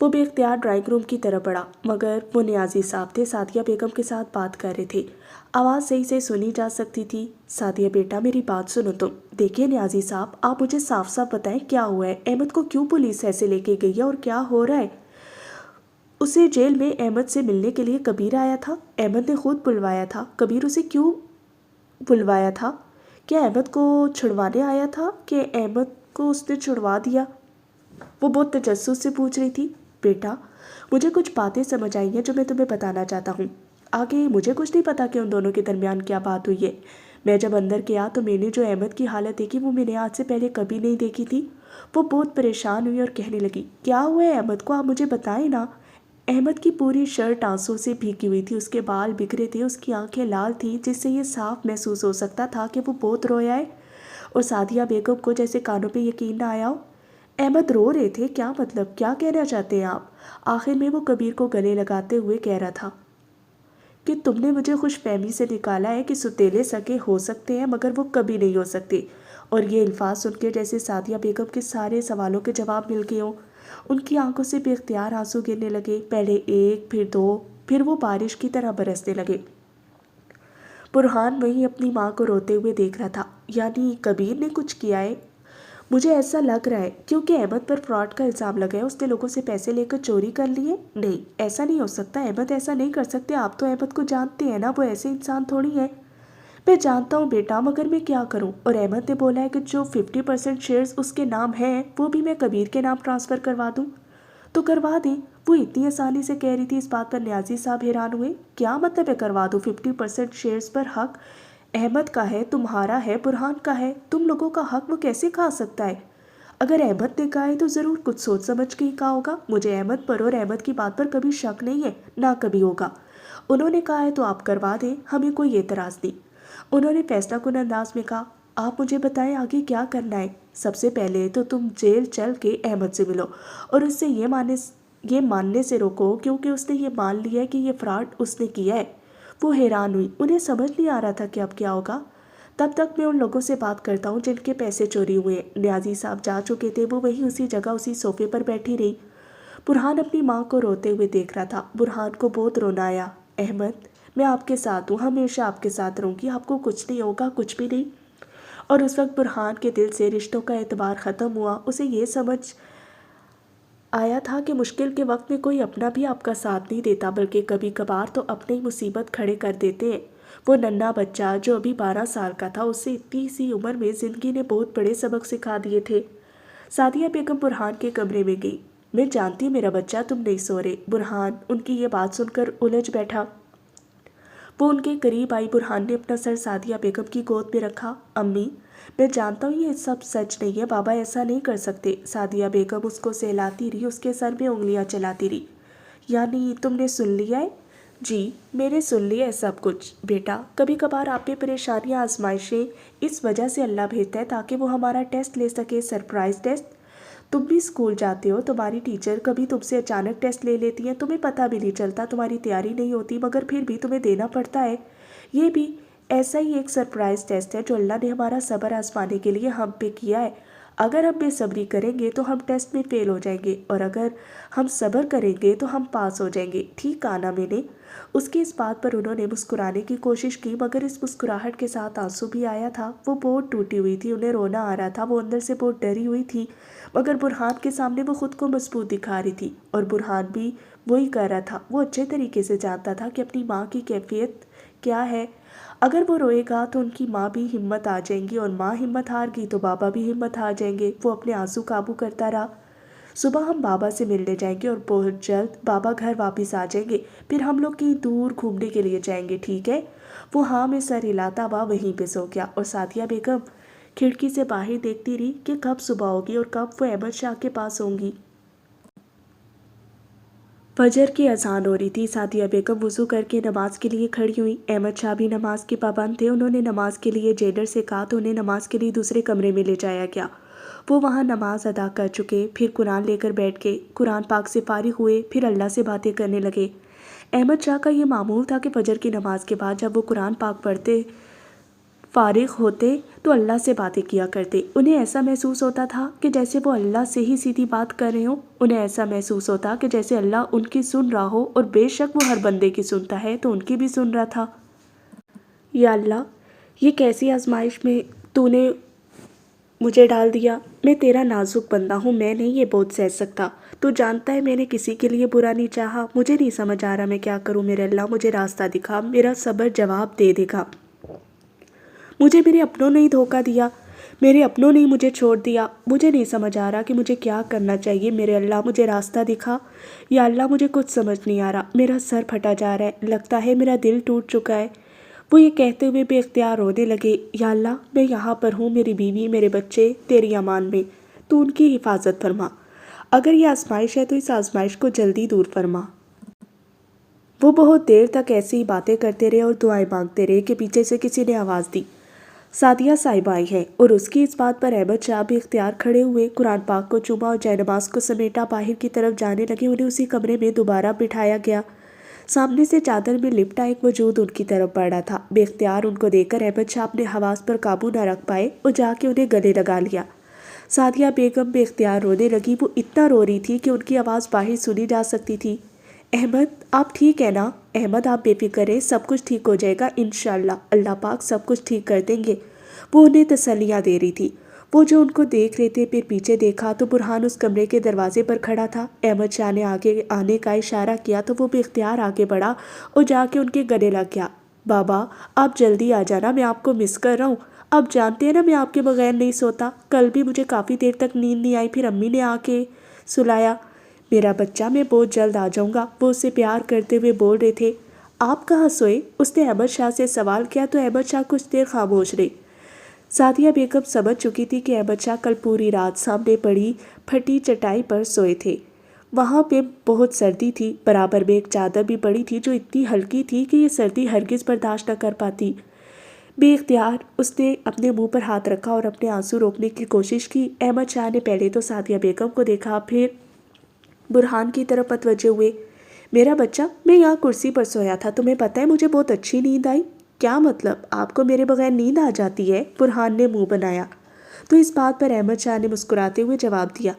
وہ بے اختیار ڈرائنگ روم کی طرف بڑھا، مگر وہ نیازی صاحب تھے، سعدیہ بیگم کے ساتھ بات کر رہے تھے۔ آواز صحیح سے سنی جا سکتی تھی۔ سعدیہ بیٹا میری بات سنو تم۔ دیکھیے نیازی صاحب، آپ مجھے صاف صاف بتائیں کیا ہوا ہے، احمد کو کیوں پولیس ایسے لے کے گئی ہے اور کیا ہو رہا ہے؟ اسے جیل میں احمد سے ملنے کے لیے کبیر آیا تھا، احمد نے خود بلوایا تھا، کبیر اسے کیوں بلوایا تھا؟ کیا احمد کو چھڑوانے آیا تھا کہ احمد کو اس نے چھڑوا دیا؟ وہ بہت تجسس سے پوچھ رہی تھی۔ بیٹا مجھے کچھ باتیں سمجھ آئی ہیں جو میں تمہیں بتانا چاہتا ہوں، آگے مجھے کچھ نہیں پتا کہ ان دونوں کے درمیان کیا بات ہوئی ہے۔ میں جب اندر گیا تو میں نے جو احمد کی حالت دیکھی وہ میں نے آج سے پہلے کبھی نہیں دیکھی تھی۔ وہ بہت پریشان ہوئی اور کہنے لگی، کیا ہوا ہے احمد کو، آپ مجھے بتائیں نا۔ احمد کی پوری شرٹ آنسوں سے بھیگی ہوئی تھی، اس کے بال بکھرے تھے، اس کی آنکھیں لال تھیں، جس سے یہ صاف محسوس ہو سکتا تھا کہ وہ بہت رویا ہے، اور سعدیہ بیگم کو جیسے کانوں پہ یقین نہ آیا ہو۔ احمد رو رہے تھے، کیا مطلب، کیا کہنا چاہتے ہیں آپ؟ آخر میں وہ کبیر کو گلے لگاتے ہوئے کہہ رہا تھا کہ تم نے مجھے خوش فہمی سے نکالا ہے کہ ستیلے سگے ہو سکتے ہیں مگر وہ کبھی نہیں ہو سکتے، اور یہ الفاظ سن کے جیسے سعدیہ بیگم کے سارے سوالوں کے جواب مل گئے ہوں۔ ان کی آنکھوں سے بے اختیار آنسو گرنے لگے، پہلے ایک، پھر دو، پھر وہ بارش کی طرح برسنے لگے۔ برہان وہیں اپنی ماں کو روتے ہوئے دیکھ رہا تھا۔ یعنی کبیر نے کچھ کیا ہے؟ مجھے ایسا لگ رہا ہے کیونکہ احمد پر فراڈ کا الزام لگا ہے، اس نے لوگوں سے پیسے لے کر چوری کر لیے۔ نہیں، ایسا نہیں ہو سکتا، احمد ایسا نہیں کر سکتے، آپ تو احمد کو جانتے ہیں نا، وہ ایسے انسان تھوڑی ہے۔ میں جانتا ہوں بیٹا، مگر میں کیا کروں؟ اور احمد نے بولا ہے کہ جو 50% شیئرز اس کے نام ہیں وہ بھی میں کبیر کے نام ٹرانسفر کروا دوں۔ تو کروا دیں۔ وہ اتنی آسانی سے کہہ رہی تھی، اس بات پر نیازی صاحب حیران ہوئے۔ کیا مطلب ہے کروا دوں؟ 50% شیئرز پر حق احمد کا ہے، تمہارا ہے، برہان کا ہے، تم لوگوں کا حق وہ کیسے کھا سکتا ہے؟ اگر احمد نے کہا ہے تو ضرور کچھ سوچ سمجھ کے ہی کہا ہوگا۔ مجھے احمد پر اور احمد کی بات پر کبھی شک نہیں ہے، نہ کبھی ہوگا۔ انہوں نے کہا ہے تو آپ کروا دیں، ہمیں کوئی اعتراض نہیں۔ انہوں نے فیصلہ کن انداز میں کہا، آپ مجھے بتائیں آگے کیا کرنا ہے؟ سب سے پہلے تو تم جیل چل کے احمد سے ملو اور اس سے یہ ماننے سے روکو، کیونکہ اس نے یہ مان لیا ہے کہ یہ فراڈ اس نے کیا ہے۔ وہ حیران ہوئی، انہیں سمجھ نہیں آ رہا تھا کہ اب کیا ہوگا۔ تب تک میں ان لوگوں سے بات کرتا ہوں جن کے پیسے چوری ہوئے۔ نیازی صاحب جا چکے تھے، وہ وہیں اسی جگہ اسی صوفے پر بیٹھی رہی۔ برہان اپنی ماں کو روتے ہوئے دیکھ رہا تھا۔ برہان کو بہت رونا آیا۔ احمد میں آپ کے ساتھ ہوں، ہمیشہ آپ کے ساتھ رہوں گی، آپ کو کچھ نہیں ہوگا، کچھ بھی نہیں۔ اور اس وقت برہان کے دل سے رشتوں کا اعتبار ختم ہوا۔ اسے یہ سمجھ آیا تھا کہ مشکل کے وقت میں کوئی اپنا بھی آپ کا ساتھ نہیں دیتا، بلکہ کبھی کبھار تو اپنے ہی مصیبت کھڑے کر دیتے ہیں۔ وہ ننھا بچہ جو ابھی 12 سال کا تھا، اسے اتنی سی عمر میں زندگی نے بہت بڑے سبق سکھا دیے تھے۔ سعدیہ بیگم برہان کے کمرے میں گئی۔ میں جانتی ہوں میرا بچہ تم نہیں سو رہے۔ برہان ان کی یہ بات سن کر الجھ بیٹھا۔ وہ ان کے قریب آئی۔ برہان نے اپنا سر سعدیہ بیگم کی گود میں رکھا۔ امی میں جانتا ہوں یہ سب سچ نہیں ہے، بابا ایسا نہیں کر سکتے۔ سعدیہ بیگم اس کو سہلاتی رہی، اس کے سر میں انگلیاں چلاتی رہی۔ یعنی تم نے سن لیا ہے؟ جی میں نے سن لیا ہے سب کچھ۔ بیٹا کبھی کبھار آپ پہ پریشانیاں، آزمائشیں اس وجہ سے اللہ بھیجتا ہے تاکہ وہ ہمارا ٹیسٹ لے سکے، سرپرائز ٹیسٹ۔ تم بھی اسکول جاتے ہو، تمہاری ٹیچر کبھی تم سے اچانک ٹیسٹ لے لیتی ہیں، تمہیں پتہ بھی نہیں چلتا، تمہاری تیاری نہیں ہوتی، مگر پھر بھی تمہیں دینا پڑتا ہے۔ یہ بھی ایسا ہی ایک سرپرائز ٹیسٹ ہے جو اللہ نے ہمارا صبر آزمانے کے لیے ہم پہ کیا ہے۔ اگر ہم بے صبری کریں گے تو ہم ٹیسٹ میں فیل ہو جائیں گے، اور اگر ہم صبر کریں گے تو ہم پاس ہو جائیں گے۔ ٹھیک کہا نا میں نے؟ اس کی اس بات پر انہوں نے مسکرانے کی کوشش کی، مگر اس مسکراہٹ کے ساتھ آنسو بھی آیا تھا۔ وہ بہت ٹوٹی ہوئی تھی، انہیں رونا آ رہا تھا، وہ اندر سے بہت ڈری ہوئی تھی، مگر برہان کے سامنے وہ خود کو مضبوط دکھا رہی تھی، اور برہان بھی وہی کر رہا تھا۔ وہ اچھے طریقے سے جانتا تھا کہ اپنی ماں کی کیفیت کیا ہے۔ اگر وہ روئے گا تو ان کی ماں بھی ہمت آ جائیں گی، اور ماں ہمت ہار گئی تو بابا بھی ہمت ہار جائیں گے۔ وہ اپنے آنسو قابو کرتا رہا۔ صبح ہم بابا سے ملنے جائیں گے اور بہت جلد بابا گھر واپس آ جائیں گے، پھر ہم لوگ کہیں دور گھومنے کے لیے جائیں گے، ٹھیک ہے؟ وہ ہاں میں سر ہلاتا ہوا وہیں پہ سو گیا، اور سعدیہ بیگم کھڑکی سے باہر دیکھتی رہی کہ کب صبح ہوگی اور کب وہ احمد شاہ کے پاس ہوں گی۔ فجر کی اذان ہو رہی تھی۔ سعدیہ بیگم وضو کر کے نماز کے لیے کھڑی ہوئی۔ احمد شاہ بھی نماز کے پابند تھے، انہوں نے نماز کے لیے جیلر سے کہا تو انہیں نماز کے لیے دوسرے کمرے میں لے جایا گیا۔ وہ وہاں نماز ادا کر چکے، پھر قرآن لے کر بیٹھ گئے، قرآن پاک سے فارغ ہوئے، پھر اللہ سے باتیں کرنے لگے۔ احمد شاہ کا یہ معمول تھا کہ فجر کی نماز کے بعد جب وہ قرآن پاک پڑھتے فارغ ہوتے تو اللہ سے باتیں کیا کرتے۔ انہیں ایسا محسوس ہوتا تھا کہ جیسے وہ اللہ سے ہی سیدھی بات کر رہے ہوں۔ انہیں ایسا محسوس ہوتا کہ جیسے اللہ ان کی سن رہا ہو، اور بے شک وہ ہر بندے کی سنتا ہے تو ان کی بھی سن رہا تھا۔ یا اللہ، یہ کیسی آزمائش میں تو نے مجھے ڈال دیا؟ میں تیرا نازک بندہ ہوں، میں نہیں یہ بوجھ سہ سکتا۔ تو جانتا ہے میں نے کسی کے لیے برا نہیں چاہا، مجھے نہیں سمجھ آ رہا میں کیا کروں۔ میرے اللہ مجھے راستہ دکھا، میرا صبر جواب دے دے گا۔ مجھے میرے اپنوں نے دھوکہ دیا، میرے اپنوں نے مجھے چھوڑ دیا۔ مجھے نہیں سمجھ آ رہا کہ مجھے کیا کرنا چاہیے۔ میرے اللہ مجھے راستہ دکھا۔ یا اللہ مجھے کچھ سمجھ نہیں آ رہا، میرا سر پھٹا جا رہا ہے، لگتا ہے میرا دل ٹوٹ چکا ہے۔ وہ یہ کہتے ہوئے بے اختیار رونے لگے۔ یا اللہ، میں یہاں پر ہوں، میری بیوی میرے بچے تیری امان میں، تو ان کی حفاظت فرما۔ اگر یہ آزمائش ہے تو اس آزمائش کو جلدی دور فرما۔ وہ بہت دیر تک ایسی ہی باتیں کرتے رہے اور دعائیں مانگتے رہے کہ پیچھے سے کسی نے آواز دی، سعدیہ صاحبہ آئی ہے۔ اور اس کی اس بات پر احمد شاہ بھی اختیار کھڑے ہوئے، قرآن پاک کو چوما اور جے نماز کو سمیٹا باہر کی طرف جانے لگے۔ انہیں اسی کمرے میں دوبارہ بٹھایا گیا۔ سامنے سے چادر میں لپٹا ایک وجود ان کی طرف بڑھ رہا تھا۔ بے اختیار ان کو دیکھ کر احمد شاہ اپنے حواس پر قابو نہ رکھ پائے اور جا کے انہیں گلے لگا لیا۔ سعدیہ بیگم بے اختیار رونے لگی۔ وہ اتنا رو رہی تھی کہ ان کی آواز باہر سنی جا سکتی تھی۔ احمد، آپ ٹھیک ہے نا؟ احمد، آپ بے فکر رہیں، سب کچھ ٹھیک ہو جائے گا انشاءاللہ، اللہ پاک سب کچھ ٹھیک کر دیں گے۔ وہ انہیں تسلیاں دے رہی تھی۔ وہ جو ان کو دیکھ رہے تھے، پھر پیچھے دیکھا تو برہان اس کمرے کے دروازے پر کھڑا تھا۔ احمد شاہ نے آگے آنے کا اشارہ کیا تو وہ بے اختیار آگے بڑھا اور جا کے ان کے گلے لگ گیا۔ بابا، آپ جلدی آ جانا، میں آپ کو مس کر رہا ہوں۔ آپ جانتے ہیں نا میں آپ کے بغیر نہیں سوتا، کل بھی مجھے کافی دیر تک نیند نہیں آئی، پھر امی نے آ کے سلایا۔ میرا بچہ، میں بہت جلد آ جاؤں گا، وہ اسے پیار کرتے ہوئے بول رہے تھے۔ آپ کہاں سوئے؟ اس نے احمد شاہ سے سوال کیا تو احمد شاہ کچھ دیر خاموش رہے۔ سعدیہ بیگم سمجھ چکی تھی کہ احمد شاہ کل پوری رات سامنے پڑی پھٹی چٹائی پر سوئے تھے۔ وہاں پہ بہت سردی تھی، برابر میں ایک چادر بھی پڑی تھی جو اتنی ہلکی تھی کہ یہ سردی ہرگز برداشت نہ کر پاتی۔ بے اختیار اس نے اپنے منہ پر ہاتھ رکھا اور اپنے آنسو روکنے کی کوشش کی۔ احمد شاہ نے پہلے تو سعدیہ بیگم کو دیکھا، پھر برہان کی طرف متوجہ ہوئے۔ میرا بچہ، میں یہاں کرسی پر سویا تھا، تمہیں پتہ ہے مجھے بہت اچھی نیند آئی۔ کیا مطلب؟ آپ کو میرے بغیر نیند آ جاتی ہے؟ برہان نے منہ بنایا۔ تو اس بات پر احمد شاہ نے مسکراتے ہوئے جواب دیا،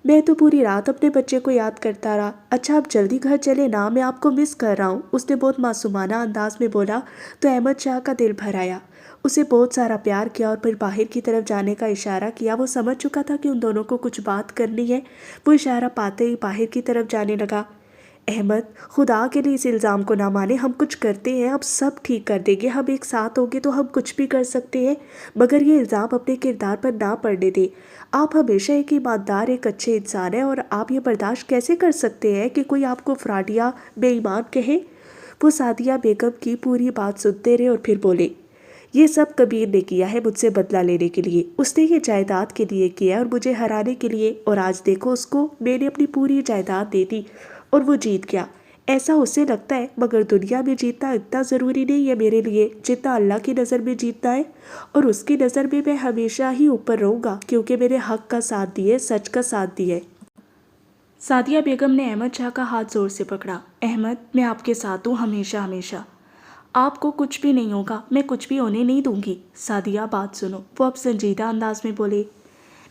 میں تو پوری رات اپنے بچے کو یاد کرتا رہا۔ اچھا آپ جلدی گھر چلے نا، میں آپ کو مس کر رہا ہوں، اس نے بہت معصومانہ انداز میں بولا تو احمد شاہ کا دل بھر آیا۔ اسے بہت سارا پیار کیا اور پھر باہر کی طرف جانے کا اشارہ کیا۔ وہ سمجھ چکا تھا کہ ان دونوں کو کچھ بات کرنی ہے۔ وہ اشارہ پاتے ہی باہر کی طرف جانے لگا۔ احمد، خدا کے لیے اس الزام کو نہ مانے، ہم کچھ کرتے ہیں، اب سب ٹھیک کر دیں گے، ہم ایک ساتھ ہوں گے تو ہم کچھ بھی کر سکتے ہیں، مگر یہ الزام اپنے کردار پر نہ پڑنے دیں۔ آپ ہمیشہ ایک ایماندار، ایک اچھے انسان ہیں، اور آپ یہ برداشت کیسے کر سکتے ہیں کہ کوئی آپ کو فراڈ یا بے ایمان کہے؟ وہ سعدیہ بیگم کی پوری بات سنتے رہے اور پھر بولے، یہ سب کبیر نے کیا ہے مجھ سے بدلہ لینے کے لیے، اس نے یہ جائیداد کے لیے کیا اور مجھے ہرانے کے لیے، اور آج دیکھو اس کو میں نے اپنی پوری جائیداد دے دی اور وہ جیت گیا۔ ایسا اسے لگتا ہے، مگر دنیا میں جیتنا اتنا ضروری نہیں ہے میرے لیے جتنا اللہ کی نظر میں جیتنا ہے، اور اس کی نظر میں ہمیشہ ہی اوپر رہوں گا کیونکہ میں نے حق کا ساتھ دیا ہے، سچ کا ساتھ دیا ہے۔ سعدیہ بیگم نے احمد شاہ کا ہاتھ زور سے پکڑا۔ احمد، میں آپ کے ساتھ ہوں ہمیشہ ہمیشہ، آپ کو کچھ بھی نہیں ہوگا، میں کچھ بھی ہونے نہیں دوں گی۔ سعدیہ بات سنو، وہ اب سنجیدہ انداز میں بولے۔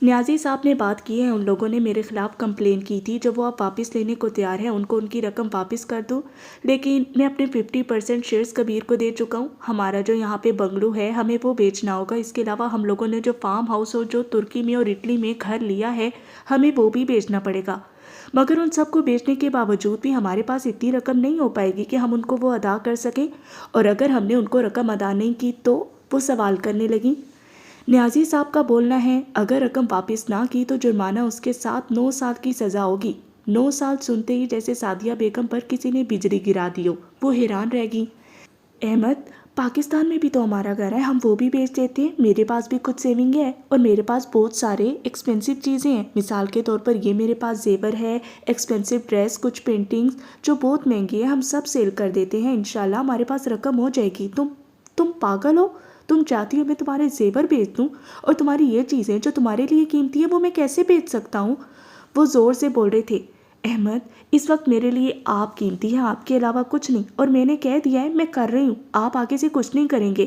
نیازی صاحب نے بات کی ہے، ان لوگوں نے میرے خلاف کمپلین کی تھی، جب وہ آپ واپس لینے کو تیار ہیں ان کو ان کی رقم واپس کر دو، لیکن میں اپنے 50% شیئرز کبیر کو دے چکا ہوں۔ ہمارا جو یہاں پہ بنگلو ہے ہمیں وہ بیچنا ہوگا، اس کے علاوہ ہم لوگوں نے جو فارم ہاؤس اور جو ترکی میں اور اٹلی میں گھر لیا ہے ہمیں وہ بھی بیچنا پڑے گا، مگر ان سب کو بیچنے کے باوجود بھی ہمارے پاس اتنی رقم نہیں ہو پائے گی کہ ہم ان کو وہ ادا کر سکیں، اور اگر ہم نے ان کو رقم ادا نہیں کی تو وہ سوال کرنے لگیں۔ نیازی صاحب کا بولنا ہے اگر رقم واپس نہ کی تو جرمانہ اس کے ساتھ 9 سال کی سزا ہوگی۔ 9 سال سنتے ہی جیسے سعدیہ بیگم پر کسی نے بجلی گرا دی ہو، وہ حیران رہ گئی۔ احمد، پاکستان میں بھی تو ہمارا گھر ہے، ہم وہ بھی بیچ دیتے ہیں، میرے پاس بھی کچھ سیونگ ہے اور میرے پاس بہت سارے ایکسپینسو چیزیں ہیں، مثال کے طور پر یہ میرے پاس زیور ہے، ایکسپینسو ڈریس، کچھ پینٹنگز جو بہت مہنگی ہے، ہم سب سیل کر دیتے ہیں، انشاءاللہ ہمارے پاس رقم ہو جائے گی۔ تم پاگل ہو؟ تم چاہتی ہو میں تمہارے زیور بیچ دوں، اور تمہاری یہ چیزیں جو تمہارے لیے قیمتی ہے وہ میں کیسے بیچ سکتا ہوں؟ وہ زور سے بول رہے تھے۔ احمد، اس وقت میرے لیے آپ قیمتی ہیں، آپ کے علاوہ کچھ نہیں، اور میں نے کہہ دیا ہے میں کر رہی ہوں، آپ آگے سے کچھ نہیں کریں گے۔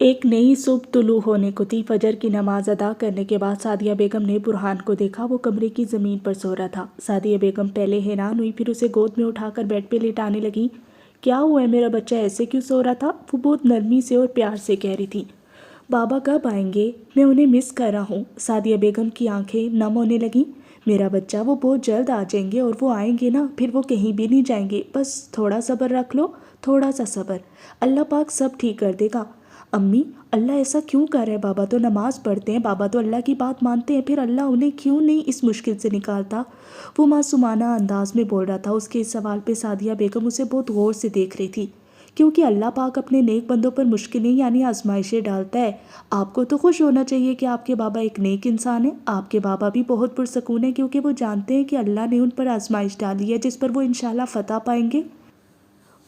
ایک نئی صبح طلوع ہونے کو تھی۔ فجر کی نماز ادا کرنے کے بعد سعدیہ بیگم نے برہان کو دیکھا۔ وہ کمرے کی زمین پر سو رہا تھا۔ سعدیہ بیگم پہلے حیران ہوئی، پھر اسے گود میں اٹھا کر بیڈ پہ لیٹانے لگی۔ کیا ہوا ہے، میرا بچہ ایسے کیوں سو رہا تھا؟ وہ بہت نرمی سے اور پیار سے کہہ رہی تھی۔ بابا کب آئیں گے؟ میں انہیں مس کر رہا ہوں۔ سعدیہ بیگم کی آنکھیں نم ہونے لگیں۔ میرا بچہ، وہ بہت جلد آ جائیں گے، اور وہ آئیں گے نا، پھر وہ کہیں بھی نہیں جائیں گے۔ بس تھوڑا صبر رکھ لو، تھوڑا سا صبر، اللہ پاک سب ٹھیک کر دے گا۔ امی، اللہ ایسا کیوں کر رہے؟ بابا تو نماز پڑھتے ہیں، بابا تو اللہ کی بات مانتے ہیں، پھر اللہ انہیں کیوں نہیں اس مشکل سے نکالتا؟ وہ معصومانہ انداز میں بول رہا تھا۔ اس کے اس سوال پہ سعدیہ بیگم اسے بہت غور سے دیکھ رہی تھی، کیونکہ اللہ پاک اپنے نیک بندوں پر مشکلیں یعنی آزمائشیں ڈالتا ہے۔ آپ کو تو خوش ہونا چاہیے کہ آپ کے بابا ایک نیک انسان ہیں۔ آپ کے بابا بھی بہت پرسکون ہیں، کیونکہ وہ جانتے ہیں کہ اللہ نے ان پر آزمائش ڈالی ہے جس پر وہ انشاءاللہ فتح پائیں گے۔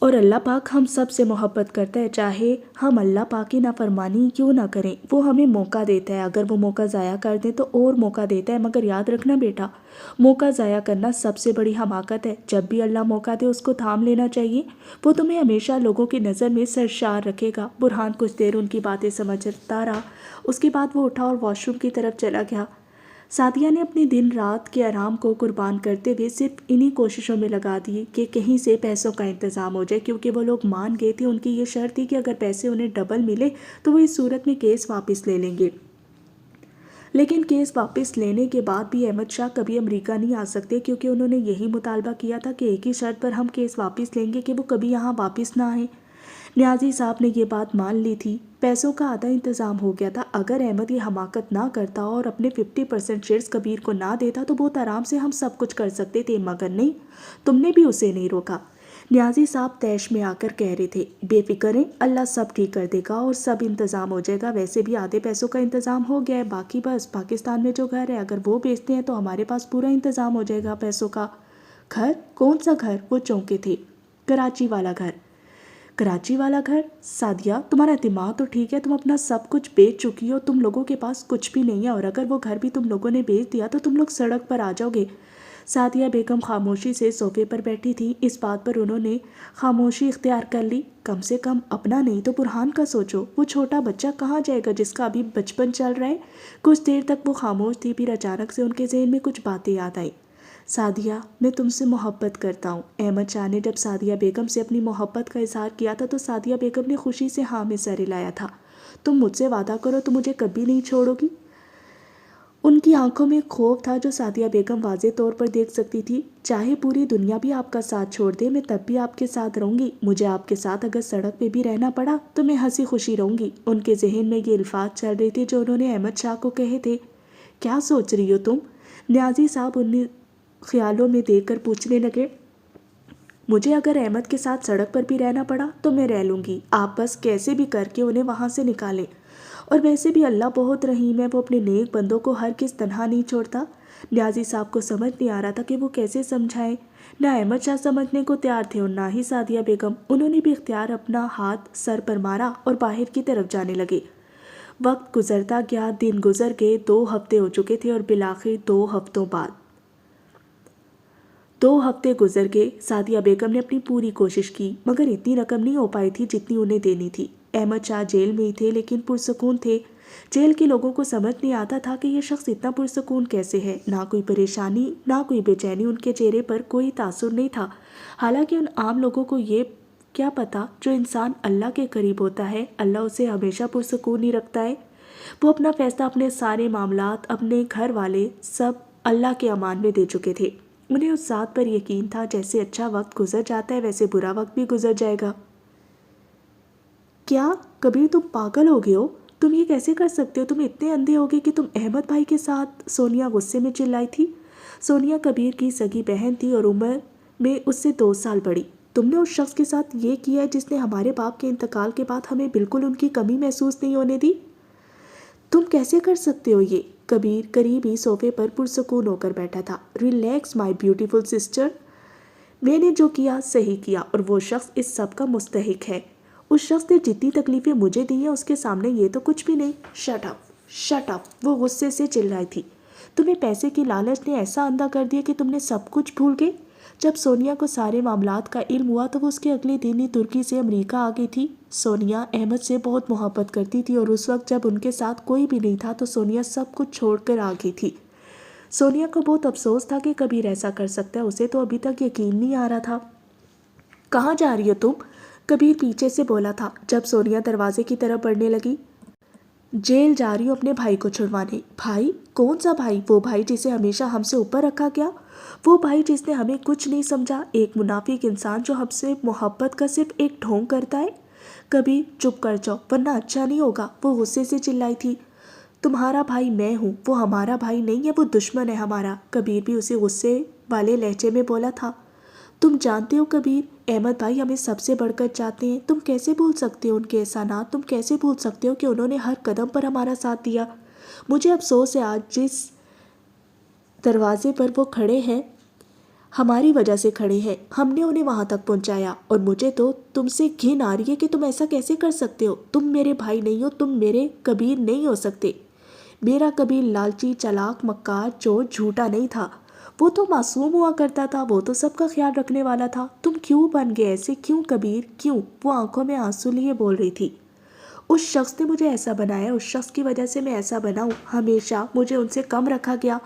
اور اللہ پاک ہم سب سے محبت کرتا ہے، چاہے ہم اللہ پاک کی نافرمانی کیوں نہ کریں، وہ ہمیں موقع دیتا ہے۔ اگر وہ موقع ضائع کر دیں تو اور موقع دیتا ہے، مگر یاد رکھنا بیٹا، موقع ضائع کرنا سب سے بڑی حماقت ہے۔ جب بھی اللہ موقع دے اس کو تھام لینا چاہیے، وہ تمہیں ہمیشہ لوگوں کی نظر میں سرشار رکھے گا۔ برہان کچھ دیر ان کی باتیں سمجھتا رہا، اس کے بعد وہ اٹھا اور واش روم کی طرف چلا گیا۔ سعدیہ نے اپنے دن رات کے آرام کو قربان کرتے ہوئے صرف انہی کوششوں میں لگا دی کہ کہیں سے پیسوں کا انتظام ہو جائے، کیونکہ وہ لوگ مان گئے تھے۔ ان کی یہ شرط تھی کہ اگر پیسے انہیں ڈبل ملے تو وہ اس صورت میں کیس واپس لے لیں گے۔ لیکن کیس واپس لینے کے بعد بھی احمد شاہ کبھی امریکہ نہیں آ سکتے، کیونکہ انہوں نے یہی مطالبہ کیا تھا کہ ایک ہی شرط پر ہم کیس واپس لیں گے کہ وہ کبھی یہاں واپس نہ آئیں۔ نیازی صاحب نے یہ بات مان لی تھی۔ پیسوں کا آدھا انتظام ہو گیا تھا۔ اگر احمد یہ حماقت نہ کرتا اور اپنے 50% شیئرز کبیر کو نہ دیتا تو بہت آرام سے ہم سب کچھ کر سکتے تھے، مگر نہیں، تم نے بھی اسے نہیں روکا۔ نیازی صاحب طیش میں آ کر کہہ رہے تھے، بے فکر ہیں، اللہ سب ٹھیک کر دے گا اور سب انتظام ہو جائے گا۔ ویسے بھی آدھے پیسوں کا انتظام ہو گیا ہے، باقی بس پاکستان میں جو گھر ہے اگر وہ بیچتے ہیں تو ہمارے پاس پورا انتظام ہو جائے گا پیسوں کا۔ گھر؟ کون سا گھر؟ وہ چونکے تھے۔ کراچی والا گھر۔ کراچی والا گھر؟ سعدیہ، تمہارا دماغ تو ٹھیک ہے، تم اپنا سب کچھ بیچ چکی ہو، تم لوگوں کے پاس کچھ بھی نہیں ہے، اور اگر وہ گھر بھی تم لوگوں نے بیچ دیا تو تم لوگ سڑک پر آ جاؤ گے۔ سعدیہ بیگم خاموشی سے صوفے پر بیٹھی تھی۔ اس بات پر انہوں نے خاموشی اختیار کر لی۔ کم سے کم اپنا نہیں تو برہان کا سوچو، وہ چھوٹا بچہ کہاں جائے گا جس کا ابھی بچپن چل رہا ہے۔ کچھ دیر تک وہ خاموش تھی، پھر اچانک سے ان کے ذہن میں کچھ باتیں یاد آئیں۔ سعدیہ، میں تم سے محبت کرتا ہوں۔ احمد شاہ نے جب سعدیہ بیگم سے اپنی محبت کا اظہار کیا تھا تو سعدیہ بیگم نے خوشی سے ہاں میں سر ہلایا تھا۔ تم مجھ سے وعدہ کرو تم مجھے کبھی نہیں چھوڑو گی؟ ان کی آنکھوں میں خوف تھا جو سعدیہ بیگم واضح طور پر دیکھ سکتی تھی۔ چاہے پوری دنیا بھی آپ کا ساتھ چھوڑ دے، میں تب بھی آپ کے ساتھ رہوں گی۔ مجھے آپ کے ساتھ اگر سڑک پہ بھی رہنا پڑا تو میں ہنسی خوشی رہوں گی۔ ان کے ذہن میں یہ الفاظ چل رہے تھے جو انہوں نے احمد شاہ کو کہے تھے۔ کیا سوچ رہی ہو تم؟ نیازی صاحب انہیں خیالوں میں دیکھ کر پوچھنے لگے۔ مجھے اگر احمد کے ساتھ سڑک پر بھی رہنا پڑا تو میں رہ لوں گی، آپ بس کیسے بھی کر کے انہیں وہاں سے نکالیں۔ اور ویسے بھی اللہ بہت رحیم ہے، وہ اپنے نیک بندوں کو ہر کس تنہا نہیں چھوڑتا۔ نیازی صاحب کو سمجھ نہیں آ رہا تھا کہ وہ کیسے سمجھائیں۔ نہ احمد شاہ سمجھنے کو تیار تھے اور نہ ہی سعدیہ بیگم۔ انہوں نے بھی اختیار اپنا ہاتھ سر پر مارا اور باہر کی طرف جانے لگے۔ وقت گزرتا گیا، دن گزر گئے، 2 ہفتے ہو چکے تھے اور بالآخر 2 ہفتوں بعد 2 ہفتے گزر گئے۔ سعدیہ بیگم نے اپنی پوری کوشش کی، مگر اتنی رقم نہیں ہو پائی تھی جتنی انہیں دینی تھی۔ احمد شاہ جیل میں ہی تھے لیکن پرسکون تھے۔ جیل کے لوگوں کو سمجھ نہیں آتا تھا کہ یہ شخص اتنا پرسکون کیسے ہے۔ نہ کوئی پریشانی، نہ کوئی بے چینی، ان کے چہرے پر کوئی تاثر نہیں تھا۔ حالانکہ ان عام لوگوں کو یہ کیا پتا، جو انسان اللہ کے قریب ہوتا ہے اللہ اسے ہمیشہ پرسکون ہی رکھتا ہے۔ وہ اپنا فیصلہ، اپنے سارے معاملات، اپنے گھر والے سب اللہ کے امان میں دے چکے تھے۔ انہیں اس ذات پر یقین تھا جیسے اچھا وقت گزر جاتا ہے ویسے برا وقت بھی گزر جائے گا۔ کیا کبیر، تم پاگل ہو گئے ہو؟ تم یہ کیسے کر سکتے ہو؟ تم اتنے اندھے ہو گئے کہ تم احمد بھائی کے ساتھ؟ سونیا غصے میں چلائی تھی۔ سونیا کبیر کی سگی بہن تھی اور عمر میں اس سے 2 سال بڑی۔ تم نے اس شخص کے ساتھ یہ کیا ہے جس نے ہمارے باپ کے انتقال کے بعد ہمیں بالکل ان کی کمی محسوس نہیں ہونے دی۔ تم کیسے کر سکتے ہو یہ؟ کبیر قریب ہی صوفے پر پرسکون ہو کر بیٹھا تھا۔ ریلیکس مائی بیوٹیفل سسٹر، میں نے جو کیا صحیح کیا اور وہ شخص اس سب کا مستحق ہے۔ اس شخص نے جتنی تکلیفیں مجھے دی ہیں اس کے سامنے یہ تو کچھ بھی نہیں۔ شٹ اپ، شٹ اپ، وہ غصے سے چل رہی تھی۔ تمہیں پیسے کی لالچ نے ایسا اندھا کر دیا کہ تم نے سب کچھ بھول گئے۔ جب سونیا کو سارے معاملات کا علم ہوا تو وہ اس کے اگلے دن ہی ترکی سے امریکہ آ گئی تھی۔ سونیا احمد سے بہت محبت کرتی تھی اور اس وقت جب ان کے ساتھ کوئی بھی نہیں تھا تو سونیا سب کچھ چھوڑ کر آ گئی تھی۔ سونیا کو بہت افسوس تھا کہ کبیر ایسا کر سکتا ہے، اسے تو ابھی تک یقین نہیں آ رہا تھا۔ کہاں جا رہی ہو تم؟ کبیر پیچھے سے بولا تھا جب سونیا دروازے کی طرف بڑھنے لگی۔ جیل جا رہی ہوں اپنے بھائی کو چھڑوانے۔ بھائی؟ کون سا بھائی؟ وہ بھائی جسے ہمیشہ ہم سے اوپر رکھا گیا، وہ بھائی جس نے ہمیں کچھ نہیں سمجھا، ایک منافق انسان جو ہم سے محبت کا صرف ایک ڈھونگ کرتا ہے۔ کبیر چپ کر جاؤ ورنہ اچھا نہیں ہوگا، وہ غصے سے چلائی تھی۔ تمہارا بھائی میں ہوں، وہ ہمارا بھائی نہیں ہے، وہ دشمن ہے ہمارا۔ کبیر بھی اسی غصے والے لہجے میں بولا تھا۔ تم جانتے ہو کبیر، احمد بھائی ہمیں سب سے بڑھ کر چاہتے ہیں، تم کیسے بھول سکتے ہو ان کے احسانات، تم کیسے بھول سکتے ہو کہ انہوں نے ہر قدم پر ہمارا ساتھ دیا۔ مجھے افسوس ہے آج جس دروازے پر وہ کھڑے ہیں ہماری وجہ سے کھڑے ہیں، ہم نے انہیں وہاں تک پہنچایا، اور مجھے تو تم سے گھن آ رہی ہے کہ تم ایسا کیسے کر سکتے ہو۔ تم میرے بھائی نہیں ہو، تم میرے کبیر نہیں ہو سکتے۔ میرا کبیر لالچی، چلاک، مکار، چور، جھوٹا نہیں تھا، وہ تو معصوم ہوا کرتا تھا، وہ تو سب کا خیال رکھنے والا تھا۔ تم کیوں بن گئے ایسے؟ کیوں کبیر، کیوں؟ وہ آنکھوں میں آنسو لیے بول رہی تھی۔ اس شخص نے مجھے ایسا بنایا، اس شخص کی وجہ سے میں ایسا بنا ہوں۔ ہمیشہ مجھے ان سے کم رکھا گیا۔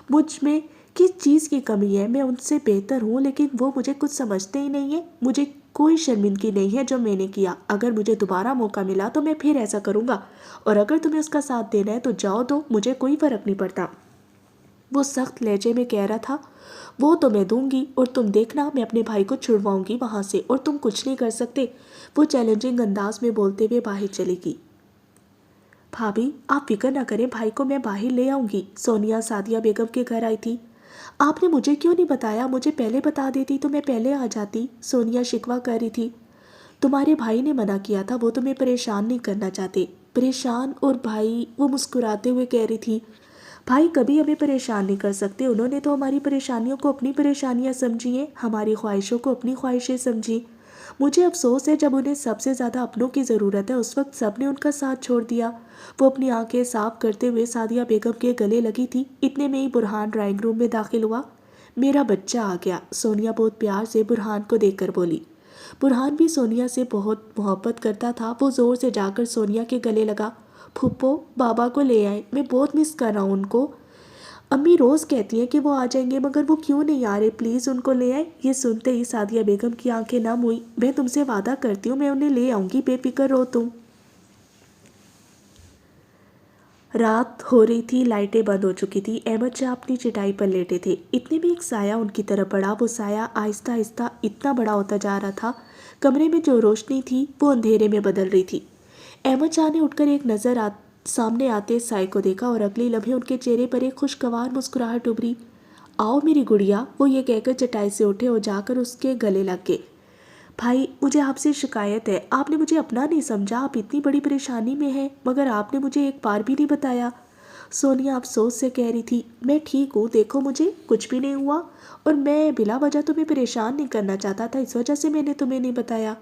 مجھ میں کس چیز کی کمی ہے؟ میں ان سے بہتر ہوں لیکن وہ مجھے کچھ سمجھتے ہی نہیں ہیں۔ مجھے کوئی شرمندگی نہیں ہے جو میں نے کیا، اگر مجھے دوبارہ موقع ملا تو میں پھر ایسا کروں گا، اور اگر تمہیں اس کا ساتھ دینا ہے تو جاؤ دو، مجھے کوئی فرق نہیں پڑتا۔ وہ سخت لہجے میں کہہ رہا تھا۔ وہ تو میں دوں گی، اور تم دیکھنا میں اپنے بھائی کو چھڑواؤں گی وہاں سے، اور تم کچھ نہیں کر سکتے۔ وہ چیلنجنگ انداز میں بولتے ہوئے باہر چلی گئی۔ بھابھی آپ فکر نہ کریں، بھائی کو میں باہر لے آؤں گی۔ سونیا سعدیہ بیگم کے گھر آئی تھی۔ آپ نے مجھے کیوں نہیں بتایا؟ مجھے پہلے بتا دیتی تو میں پہلے آ جاتی، سونیا شکوہ کر رہی تھی۔ تمہارے بھائی نے منع کیا تھا، وہ تمہیں پریشان نہیں کرنا چاہتے۔ پریشان؟ اور بھائی؟ وہ مسکراتے ہوئے کہہ رہی تھی۔ بھائی کبھی ہمیں پریشان نہیں کر سکتے، انہوں نے تو ہماری پریشانیوں کو اپنی پریشانیاں سمجھی ہیں، ہماری خواہشوں کو اپنی خواہشیں سمجھی۔ مجھے افسوس ہے جب انہیں سب سے زیادہ اپنوں کی ضرورت ہے اس وقت سب نے ان کا ساتھ چھوڑ دیا۔ وہ اپنی آنکھیں صاف کرتے ہوئے سعدیہ بیگم کے گلے لگی تھی۔ اتنے میں ہی برہان ڈرائنگ روم میں داخل ہوا۔ میرا بچہ آ گیا، سونیا بہت پیار سے برہان کو دیکھ کر بولی۔ برہان بھی سونیا سے بہت محبت کرتا تھا، وہ زور سے جا کر سونیا کے گلے لگا۔ پھپھو بابا کو لے آئے، میں بہت مس کر رہا ہوں ان کو۔ امی روز کہتی ہیں کہ وہ آ جائیں گے مگر وہ کیوں نہیں آ رہے، پلیز ان کو لے آئیں۔ یہ سنتے ہی سعدیہ بیگم کی آنکھیں نم ہوئی۔ میں تم سے وعدہ کرتی ہوں میں انہیں لے آؤں گی، بے فکر رہو تم۔ رات ہو رہی تھی، لائٹیں بند ہو چکی تھی، احمد شاہ اپنی چٹائی پر لیٹے تھے۔ اتنے میں ایک سایہ ان کی طرف بڑھا، وہ سایہ آہستہ آہستہ اتنا بڑا ہوتا جا رہا تھا، کمرے میں جو روشنی تھی وہ اندھیرے میں بدل رہی تھی۔ احمد شاہ نے اٹھ کر ایک نظر سامنے آتے سائے کو دیکھا اور اگلی لمحے ان کے چہرے پر ایک خوشگوار مسکراہٹ ابھری۔ آؤ میری گڑیا، وہ یہ کہہ کر چٹائی سے اٹھے اور جا کر اس کے گلے لگ گئے۔ بھائی مجھے آپ سے شکایت ہے، آپ نے مجھے اپنا نہیں سمجھا، آپ اتنی بڑی پریشانی میں ہیں مگر آپ نے مجھے ایک بار بھی نہیں بتایا۔ سونیا افسوس سے کہہ رہی تھی۔ میں ٹھیک ہوں، دیکھو مجھے کچھ بھی نہیں ہوا، اور میں بلا وجہ تمہیں پریشان نہیں کرنا چاہتا تھا، اس وجہ سے میں نے تمہیں نہیں بتایا۔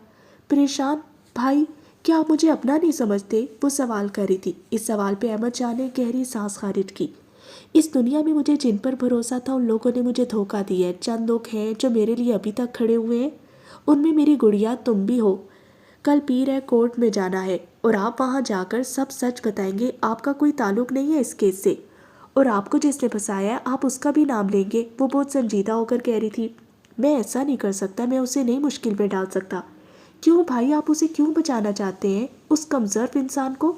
پریشان؟ بھائی کیا آپ مجھے اپنا نہیں سمجھتے؟ وہ سوال کر رہی تھی۔ اس سوال پہ احمد شاہ نے گہری سانس خارج کی۔ اس دنیا میں مجھے جن پر بھروسہ تھا ان لوگوں نے مجھے دھوکہ دیا ہے، چند لوگ ہیں جو میرے لیے ابھی تک کھڑے ہوئے ہیں، ان میں میری گڑیا تم بھی ہو۔ کل پیر ہے، کورٹ میں جانا ہے اور آپ وہاں جا کر سب سچ بتائیں گے، آپ کا کوئی تعلق نہیں ہے اس کیس سے، اور آپ کو جس نے پھنسایا ہے آپ اس کا بھی نام لیں گے۔ وہ بہت سنجیدہ ہو کر کہہ رہی تھی۔ میں ایسا نہیں کر سکتا، میں اسے نہیں مشکل میں ڈال سکتا۔ کیوں بھائی، آپ اسے کیوں بچانا چاہتے ہیں، اس کمزور انسان کو؟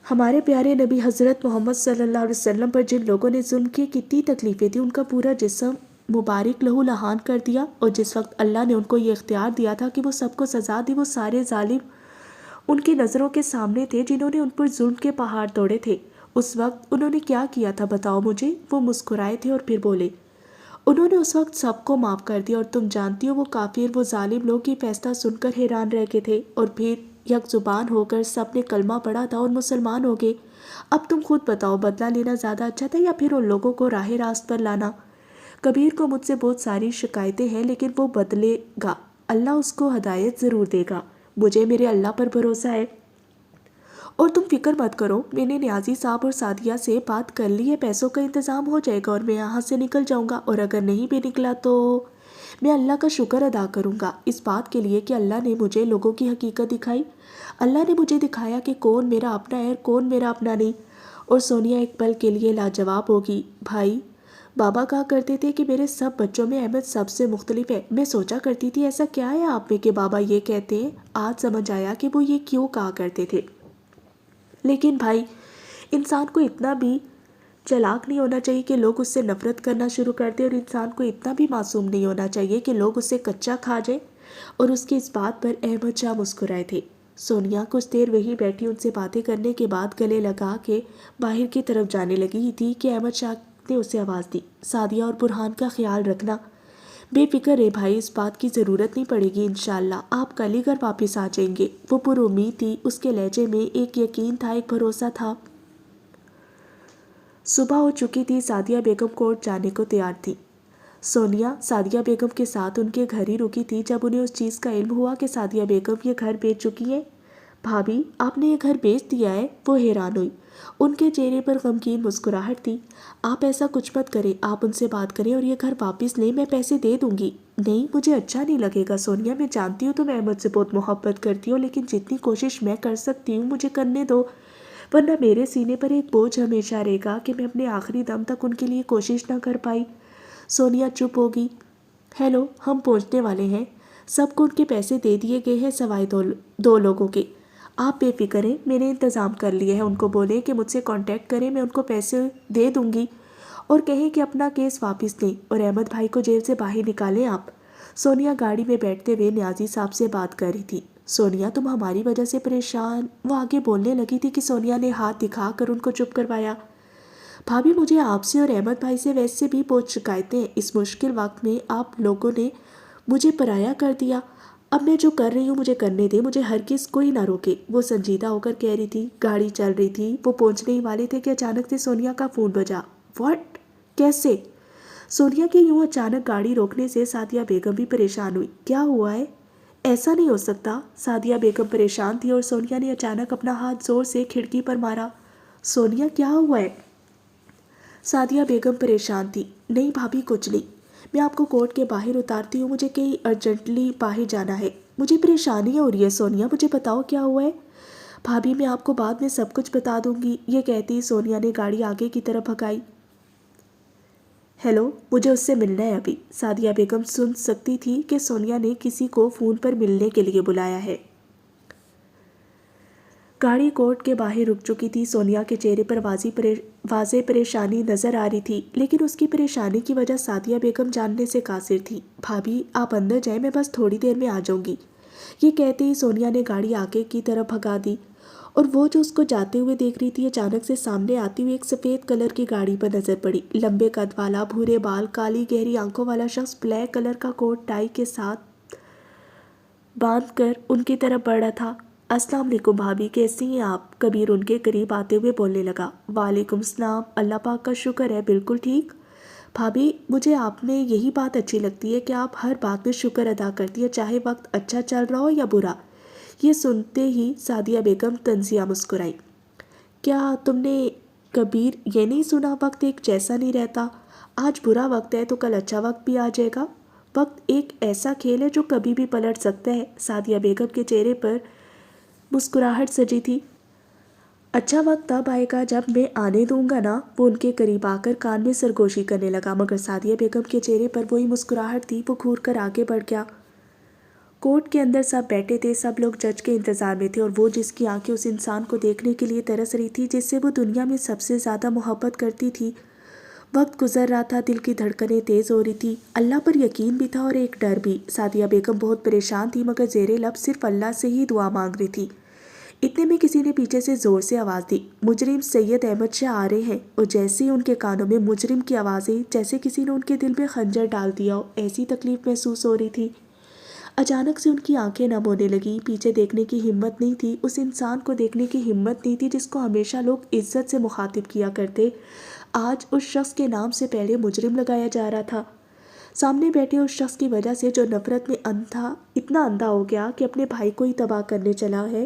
ہمارے پیارے نبی حضرت محمد صلی اللہ علیہ وسلم پر جن لوگوں نے ظلم کی کتنی تکلیفیں تھیں، ان کا پورا جسم مبارک لہو لہان کر دیا، اور جس وقت اللہ نے ان کو یہ اختیار دیا تھا کہ وہ سب کو سزا دی، وہ سارے ظالم ان کی نظروں کے سامنے تھے جنہوں نے ان پر ظلم کے پہاڑ توڑے تھے۔ اس وقت انہوں نے کیا کیا تھا بتاؤ مجھے؟ وہ مسکرائے تھے اور پھر بولے، انہوں نے اس وقت سب کو معاف کر دیا، اور تم جانتی ہو وہ کافر، وہ ظالم لوگ یہ فیصلہ سن کر حیران رہ گئے تھے، اور پھر یک زبان ہو کر سب نے کلمہ پڑھا تھا اور مسلمان ہو گئے۔ اب تم خود بتاؤ، بدلہ لینا زیادہ اچھا تھا یا پھر ان لوگوں کو راہ راست پر لانا؟ کبیر کو مجھ سے بہت ساری شکایتیں ہیں لیکن وہ بدلے گا، اللہ اس کو ہدایت ضرور دے گا، مجھے میرے اللہ پر بھروسہ ہے۔ اور تم فکر مت کرو، میں نے نیازی صاحب اور سعدیہ سے بات کر لی ہے، پیسوں کا انتظام ہو جائے گا اور میں یہاں سے نکل جاؤں گا، اور اگر نہیں بھی نکلا تو میں اللہ کا شکر ادا کروں گا اس بات کے لیے کہ اللہ نے مجھے لوگوں کی حقیقت دکھائی۔ اللہ نے مجھے دکھایا کہ کون میرا اپنا ہے اور کون میرا اپنا نہیں۔ اور سونیا ایک پل کے لیے لاجواب ہوگی۔ بھائی، بابا کہا کرتے تھے کہ میرے سب بچوں میں احمد سب سے مختلف ہے۔ میں سوچا کرتی تھی ایسا کیا ہے آپ میں کہ بابا یہ کہتے ہیں۔ آج سمجھ آیا کہ وہ یہ کیوں کہا کرتے تھے۔ لیکن بھائی، انسان کو اتنا بھی چلاک نہیں ہونا چاہیے کہ لوگ اس سے نفرت کرنا شروع کر دیں، اور انسان کو اتنا بھی معصوم نہیں ہونا چاہیے کہ لوگ اسے کچا کھا جائیں۔ اور اس کی اس بات پر احمد شاہ مسکرائے تھے۔ سونیا کچھ دیر وہی بیٹھی ان سے باتیں کرنے کے بعد گلے لگا کے باہر کی طرف جانے لگی تھی کہ احمد شاہ نے اسے آواز دی، سعدیہ اور برہان کا خیال رکھنا۔ بے فکر ہے بھائی، اس بات کی ضرورت نہیں پڑے گی، انشاءاللہ آپ کل ہی گھر واپس آ جائیں گے۔ وہ پر امید تھی، اس کے لہجے میں ایک یقین تھا، ایک بھروسہ تھا۔ صبح ہو چکی تھی، سعدیہ بیگم کورٹ جانے کو تیار تھی۔ سونیا سعدیہ بیگم کے ساتھ ان کے گھر ہی رکی تھی جب انہیں اس چیز کا علم ہوا کہ سعدیہ بیگم یہ گھر بیچ چکی ہے۔ بھابھی، آپ نے یہ گھر بیچ دیا ہے؟ وہ حیران ہوئی۔ ان کے چہرے پر غمگین مسکراہٹ تھی۔ آپ ایسا کچھ مت کریں، آپ ان سے بات کریں اور یہ گھر واپس لیں، میں پیسے دے دوں گی۔ نہیں، مجھے اچھا نہیں لگے گا سونیا، میں جانتی ہوں تم احمد سے بہت محبت کرتی ہو، لیکن جتنی کوشش میں کر سکتی ہوں مجھے کرنے دو، ورنہ میرے سینے پر ایک بوجھ ہمیشہ رہے گا کہ میں اپنے آخری دم تک ان کے لیے کوشش نہ کر پائی۔ سونیا چپ ہوگی۔ ہیلو، ہم پہنچنے والے ہیں، سب کو ان کے پیسے دے دیے گئے ہیں سوائے دو لوگوں کے۔ آپ بے فکر ہیں، میں نے انتظام کر لیے ہیں، ان کو بولیں کہ مجھ سے کانٹیکٹ کریں، میں ان کو پیسے دے دوں گی، اور کہیں کہ اپنا کیس واپس لیں اور احمد بھائی کو جیل سے باہر نکالیں آپ۔ سونیا گاڑی میں بیٹھتے ہوئے نیازی صاحب سے بات کر رہی تھی۔ سونیا، تم ہماری وجہ سے پریشان؟ وہ آگے بولنے لگی تھی کہ سونیا نے ہاتھ دکھا کر ان کو چپ کروایا۔ بھابھی، مجھے آپ سے اور احمد بھائی سے ویسے بھی بہت شکایتیں ہیں، اس مشکل وقت میں آپ لوگوں نے مجھے پرایا کر دیا۔ اب میں جو کر رہی ہوں مجھے کرنے دے، مجھے ہرگز کوئی نہ روکے، وہ سنجیدہ ہو کر کہہ رہی تھی۔ گاڑی چل رہی تھی، وہ پہنچنے ہی والے تھے کہ اچانک سے سونیا کا فون بجا۔ واٹ؟ کیسے؟ سونیا کے یوں اچانک گاڑی روکنے سے سعدیہ بیگم بھی پریشان ہوئی۔ کیا ہوا ہے؟ ایسا نہیں ہو سکتا۔ سعدیہ بیگم پریشان تھی اور سونیا نے اچانک اپنا ہاتھ زور سے کھڑکی پر مارا۔ سونیا، کیا ہوا ہے؟ سعدیہ بیگم پریشان تھی۔ نہیں بھابھی، کچھ نہیں، میں آپ کو کورٹ کے باہر اتارتی ہوں، مجھے کہیں ارجنٹلی باہر جانا ہے۔ مجھے پریشانی ہو رہی ہے سونیا، مجھے بتاؤ کیا ہوا ہے۔ بھابھی، میں آپ کو بعد میں سب کچھ بتا دوں گی، یہ کہتی سونیا نے گاڑی آگے کی طرف بھگائی۔ ہیلو، مجھے اس سے ملنا ہے ابھی۔ سعدیہ بیگم سن سکتی تھی کہ سونیا نے کسی کو فون پر ملنے کے لیے بلایا ہے۔ گاڑی کورٹ کے باہر رک چکی تھی۔ سونیا کے چہرے پر واضح پریشانی نظر آ رہی تھی، لیکن اس کی پریشانی کی وجہ سعدیہ بیگم جاننے سے قاصر تھی۔ بھابھی، آپ اندر جائیں، میں بس تھوڑی دیر میں آ جاؤں گی۔ یہ کہتے ہی سونیا نے گاڑی آگے کی طرف بھگا دی، اور وہ جو اس کو جاتے ہوئے دیکھ رہی تھی اچانک سے سامنے آتی ہوئی ایک سفید کلر کی گاڑی پر نظر پڑی۔ لمبے قد والا، بھورے بال، کالی گہری آنکھوں والا شخص بلیک کلر کا کوٹ ٹائی کے ساتھ باندھ کر ان کی طرف بڑھ رہا تھا۔ السلام علیکم بھابھی، کیسی ہیں آپ؟ کبیر ان کے قریب آتے ہوئے بولنے لگا۔ وعلیکم السلام، اللہ پاک کا شکر ہے، بالکل ٹھیک۔ بھابھی، مجھے آپ میں یہی بات اچھی لگتی ہے کہ آپ ہر بات میں شکر ادا کرتی ہے، چاہے وقت اچھا چل رہا ہو یا برا۔ یہ سنتے ہی سعدیہ بیگم طنزیہ مسکرائی۔ کیا تم نے کبیر یہ نہیں سنا، وقت ایک جیسا نہیں رہتا، آج برا وقت ہے تو کل اچھا وقت بھی آ جائے گا۔ وقت ایک ایسا کھیل ہے جو کبھی بھی پلٹ سکتا ہے۔ سعدیہ بیگم کے چہرے پر مسکراہٹ سجی تھی۔ اچھا وقت تب آئے گا جب میں آنے دوں گا نا۔ وہ ان کے قریب آ کر کان میں سرگوشی کرنے لگا، مگر سعدیہ بیگم کے چہرے پر وہی مسکراہٹ تھی۔ وہ گھور کر آگے بڑھ گیا۔ کورٹ کے اندر سب بیٹھے تھے، سب لوگ جج کے انتظار میں تھے، اور وہ جس کی آنکھیں اس انسان کو دیکھنے کے لیے ترس رہی تھی جس سے وہ دنیا میں سب سے زیادہ محبت کرتی تھی۔ وقت گزر رہا تھا، دل کی دھڑکنیں تیز ہو رہی تھی، اللہ پر یقین بھی تھا اور ایک ڈر بھی۔ سعدیہ بیگم بہت پریشان تھی، مگر زیر لب صرف اللہ سے ہی دعا مانگ رہی تھی۔ اتنے میں کسی نے پیچھے سے زور سے آواز دی، مجرم سید احمد شاہ آ رہے ہیں۔ اور جیسے ہی ان کے کانوں میں مجرم کی آوازیں، جیسے کسی نے ان کے دل میں خنجر ڈال دیا ہو، ایسی تکلیف محسوس ہو رہی تھی۔ اچانک سے ان کی آنکھیں نم ہونے لگیں، پیچھے دیکھنے کی ہمت نہیں تھی، اس انسان کو دیکھنے کی ہمت نہیں تھی جس کو ہمیشہ لوگ عزت سے مخاطب کیا کرتے۔ آج اس شخص کے نام سے پہلے مجرم لگایا جا رہا تھا۔ سامنے بیٹھے اس شخص کی وجہ سے جو نفرت میں اتنا اندھا ہو گیا کہ اپنے بھائی کو ہی تباہ کرنے چلا ہے۔